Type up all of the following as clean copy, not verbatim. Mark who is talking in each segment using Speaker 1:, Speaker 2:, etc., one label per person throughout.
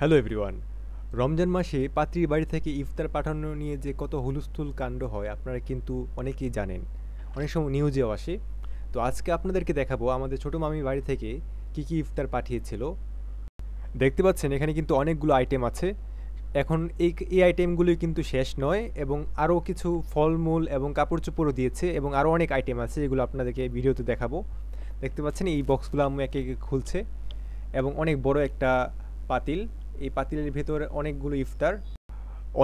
Speaker 1: Hello everyone. Ramzan মাসে পাত্রীর বাড়ি থেকে ইফতার পাঠানো নিয়ে যে কত হুলস্থুল কাণ্ড হয় আপনারা কিন্তু অনেকেই জানেন। অনেক সময় নিউজেও আসে। তো আজকে আপনাদেরকে দেখাবো আমাদের ছোটো মামির বাড়ি থেকে কী ইফতার পাঠিয়েছিল। দেখতে পাচ্ছেন এখানে কিন্তু অনেকগুলো আইটেম আছে। এখন এই আইটেমগুলোই কিন্তু শেষ নয়, এবং আরও কিছু ফলমূল এবং কাপড় চোপড়ও দিয়েছে, এবং আরও অনেক আইটেম আছে যেগুলো আপনাদেরকে ভিডিওতে দেখাবো। দেখতে পাচ্ছেন এই বক্সগুলো আম্মু একে একে খুলছে, এবং অনেক বড় একটা পাতিল। এই পাতিলের ভেতরে অনেকগুলো ইফতার।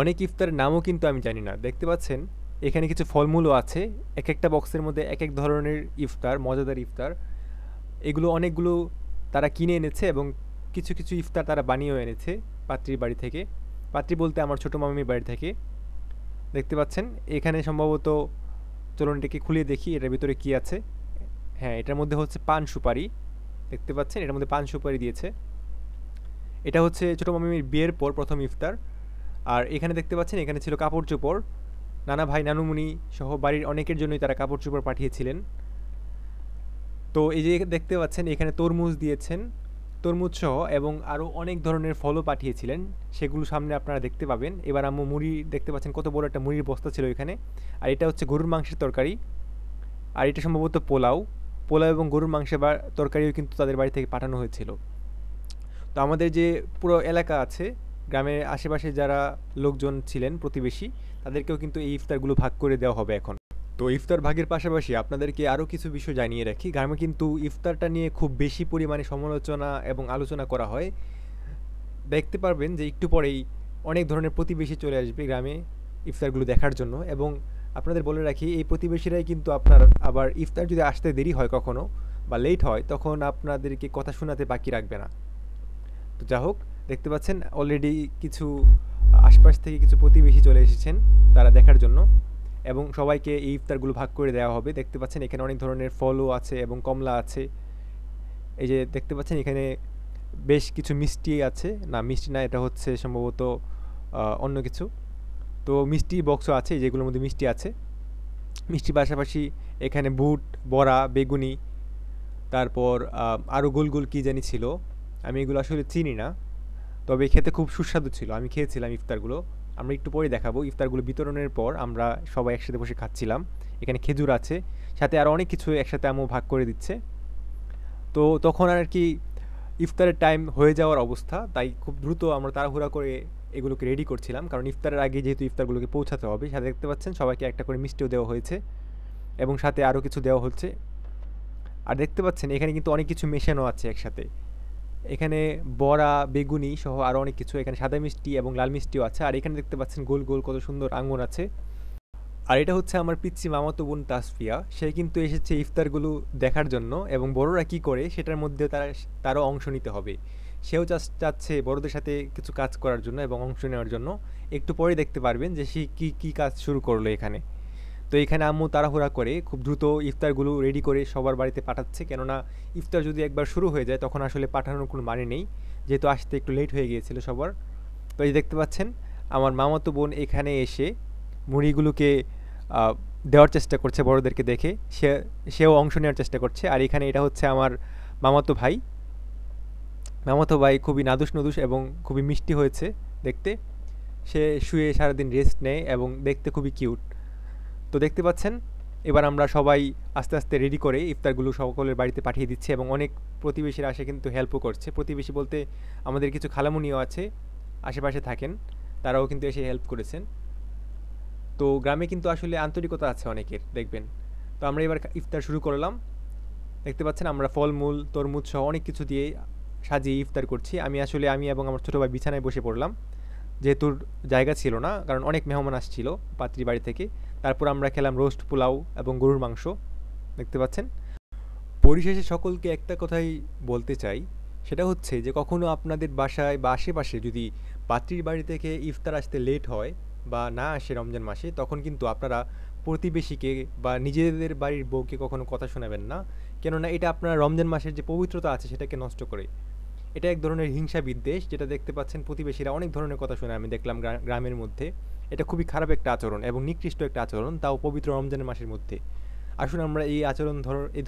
Speaker 1: অনেক ইফতারের নামও কিন্তু আমি জানি না। দেখতে পাচ্ছেন এখানে কিছু ফলমূলও আছে। এক একটা বক্সের মধ্যে এক এক ধরনের ইফতার, মজাদার ইফতার। এগুলো অনেকগুলো তারা কিনে এনেছে, এবং কিছু কিছু ইফতার তারা বানিয়েও এনেছে পাত্রীর বাড়ি থেকে। পাত্রী বলতে আমার ছোটো মামির বাড়ি থেকে। দেখতে পাচ্ছেন এখানে সম্ভবত, চলুন এটাকে খুলিয়ে দেখি এটার ভিতরে কি আছে। হ্যাঁ, এটার মধ্যে হচ্ছে পান সুপারি। দেখতে পাচ্ছেন এটার মধ্যে পান সুপারি দিয়েছে। এটা হচ্ছে ছোটো মামির বিয়ের পর প্রথম ইফতার। আর এখানে দেখতে পাচ্ছেন এখানে ছিল কাপড় চোপড়। নানা ভাই নানুমণি সহ বাড়ির অনেকের জন্যই তারা কাপড় চোপড় পাঠিয়েছিলেন। তো এই যে দেখতে পাচ্ছেন এখানে তরমুজ দিয়েছেন, তরমুজ সহ, এবং আরও অনেক ধরনের ফলও পাঠিয়েছিলেন। সেগুলো সামনে আপনারা দেখতে পাবেন। এবার আম্মু মুড়ি, দেখতে পাচ্ছেন কত বড় একটা মুড়ির বস্তা ছিল এখানে। আর এটা হচ্ছে গরুর মাংসের তরকারি। আর এটা সম্ভবত পোলাও। পোলাও এবং গরুর মাংসের তরকারিও কিন্তু তাদের বাড়ি থেকে পাঠানো হয়েছিল। তো আমাদের যে পুরো এলাকা আছে, গ্রামের আশেপাশে যারা লোকজন ছিলেন প্রতিবেশী, তাদেরকেও কিন্তু এই ইফতারগুলো ভাগ করে দেওয়া হবে এখন। তো ইফতার ভাগের পাশাপাশি আপনাদেরকে আরও কিছু বিষয় জানিয়ে রাখি। গ্রামে কিন্তু ইফতারটা নিয়ে খুব বেশি পরিমাণে সমালোচনা এবং আলোচনা করা হয়। দেখতে পারবেন যে একটু পরেই অনেক ধরনের প্রতিবেশী চলে আসবে গ্রামে ইফতারগুলো দেখার জন্য। এবং আপনাদের বলে রাখি, এই প্রতিবেশীরাই কিন্তু আপনার আবার ইফতার যদি আসতে দেরি হয় কখনো বা লেট হয়, তখন আপনাদেরকে কথা শোনাতে বাকি রাখবে না। তো যা হোক, দেখতে পাচ্ছেন অলরেডি কিছু আশপাশ থেকে কিছু প্রতিবেশী চলে এসেছেন তারা দেখার জন্য, এবং সবাইকে এই ইফতারগুলো ভাগ করে দেওয়া হবে। দেখতে পাচ্ছেন এখানে অনেক ধরনের ফলও আছে এবং কমলা আছে। এই যে দেখতে পাচ্ছেন এখানে বেশ কিছু মিষ্টি আছে, না মিষ্টি না, এটা হচ্ছে সম্ভবত অন্য কিছু। তো মিষ্টি বক্সও আছে যেগুলোর মধ্যে মিষ্টি আছে। মিষ্টির পাশাপাশি এখানে বুট, বড়া, বেগুনি, তারপর আরও গোল গোল কী জানি ছিল, আমি এগুলো আসলে চিনি না, তবে খেতে খুব সুস্বাদু ছিল। আমি খেয়েছিলাম ইফতারগুলো। আমরা একটু পরে দেখাবো। ইফতারগুলো বিতরণের পর আমরা সবাই একসাথে বসে খাচ্ছিলাম। এখানে খেজুর আছে, সাথে আরও অনেক কিছু একসাথে আম্মু ভাগ করে দিচ্ছে। তো তখন আর কি ইফতারের টাইম হয়ে যাওয়ার অবস্থা, তাই খুব দ্রুত আমরা তাড়াহুড়া করে এগুলোকে রেডি করছিলাম, কারণ ইফতারের আগে যেহেতু ইফতারগুলোকে পৌঁছাতে হবে। সাথে দেখতে পাচ্ছেন সবাইকে একটা করে মিষ্টিও দেওয়া হয়েছে, এবং সাথে আরও কিছু দেওয়া হচ্ছে। আর দেখতে পাচ্ছেন এখানে কিন্তু অনেক কিছু মেশানো আছে একসাথে। এখানে বড়া, বেগুনি সহ আরও অনেক কিছু, এখানে সাদা মিষ্টি এবং লাল মিষ্টিও আছে। আর এখানে দেখতে পাচ্ছেন গোল গোল কত সুন্দর আঙুর আছে। আর এটা হচ্ছে আমার পিচ্চি মামাতো বোন তাসফিয়া। সে কিন্তু এসেছে ইফতারগুলো দেখার জন্য, এবং বড়রা কি করে সেটার মধ্যে তারও অংশ নিতে হবে। সেও চাচ্ছে বড়দের সাথে কিছু কাজ করার জন্য এবং অংশ নেওয়ার জন্য। একটু পরে দেখতে পারবেন যে সে কী কাজ শুরু করলো এখানে। তো এখানে আম্মু তাড়াহুড়া করে খুব দ্রুত ইফতারগুলো রেডি করে সবার বাড়িতে পাঠাচ্ছে, কেননা ইফতার যদি একবার শুরু হয়ে যায় তখন আসলে পাঠানোর কোনো মানে নেই, যেহেতু আসতে একটু লেট হয়ে গিয়েছিল সবার। তো এই দেখতে পাচ্ছেন আমার মামাতো বোন এখানে এসে মুড়িগুলোকে দেওয়ার চেষ্টা করছে বড়দেরকে দেখে। সেও অংশ নেওয়ার চেষ্টা করছে। আর এখানে এটা হচ্ছে আমার মামাতো ভাই। মামাতো ভাই খুবই নাদুস নদুস এবং খুবই মিষ্টি হয়েছে দেখতে। সে শুয়ে সারাদিন রেস্ট নেয় এবং দেখতে খুবই কিউট। তো দেখতে পাচ্ছেন এবার আমরা সবাই আস্তে আস্তে রেডি করে ইফতারগুলো সকলের বাড়িতে পাঠিয়ে দিচ্ছি, এবং অনেক প্রতিবেশীরা আসে কিন্তু হেল্পও করছে। প্রতিবেশী বলতে আমাদের কিছু খালামুনিও আছে, আশেপাশে থাকেন, তারাও কিন্তু এসে হেল্প করেছেন। তো গ্রামে কিন্তু আসলে আন্তরিকতা আছে অনেকের, দেখবেন। তো আমরা এবার ইফতার শুরু করলাম। দেখতে পাচ্ছেন আমরা ফলমূল, তরমুজ সহ অনেক কিছু দিয়ে সাজিয়ে ইফতার করছি। আমি এবং আমার ছোটো ভাই বিছানায় বসে পড়লাম, যেহেতু জায়গা ছিল না, কারণ অনেক মেহমান আসছিল পাত্রী বাড়ি থেকে। তারপর আমরা খেলাম রোস্ট পোলাও এবং গরুর মাংস। দেখতে পাচ্ছেন। পরিশেষে সকলকে একটা কথাই বলতে চাই, সেটা হচ্ছে যে কখনো আপনাদের বাসায় বা আশেপাশে যদি পাত্রীর বাড়ি থেকে ইফতার আসতে লেট হয় বা না আসে রমজান মাসে, তখন কিন্তু আপনারা প্রতিবেশীকে বা নিজেদের বাড়ির বউকে কখনো কথা শোনাবেন না, কেননা এটা আপনার রমজান মাসের যে পবিত্রতা আছে সেটাকে নষ্ট করে। এটা এক ধরনের হিংসা বিদ্বেষ, যেটা দেখতে পাচ্ছেন প্রতিবেশীরা অনেক ধরনের কথা শুনে আমি দেখলাম গ্রামের মধ্যে। এটা খুবই খারাপ একটা আচরণ এবং নিকৃষ্ট একটা আচরণ, তাও পবিত্র রমজানের মাসের মধ্যে। আসুন আমরা এই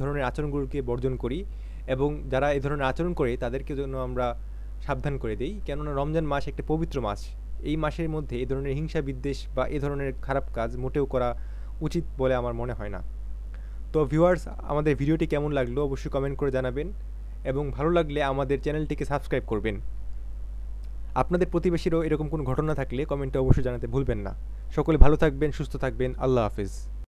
Speaker 1: ধরনের আচরণগুলোকে বর্জন করি, এবং যারা এই ধরনের আচরণ করে তাদেরকে জন্য আমরা সাবধান করে দেই, কেননা রমজান মাস একটা পবিত্র মাস। এই মাসের মধ্যে এ ধরনের হিংসা বিদ্বেষ বা এ ধরনের খারাপ কাজ মোটেও করা উচিত বলে আমার মনে হয় না। তো ভিউয়ার্স, আমাদের ভিডিওটি কেমন লাগলো অবশ্যই কমেন্ট করে জানাবেন, এবং ভালো লাগলে আমাদের চ্যানেলটিকে সাবস্ক্রাইব করবেন। আপনাদের প্রতিবেশীরও এরকম কোনো ঘটনা থাকলে কমেন্টে অবশ্যই জানাতে ভুলবেন না। সকলে ভালো থাকবেন, সুস্থ থাকবেন। আল্লাহ হাফেজ।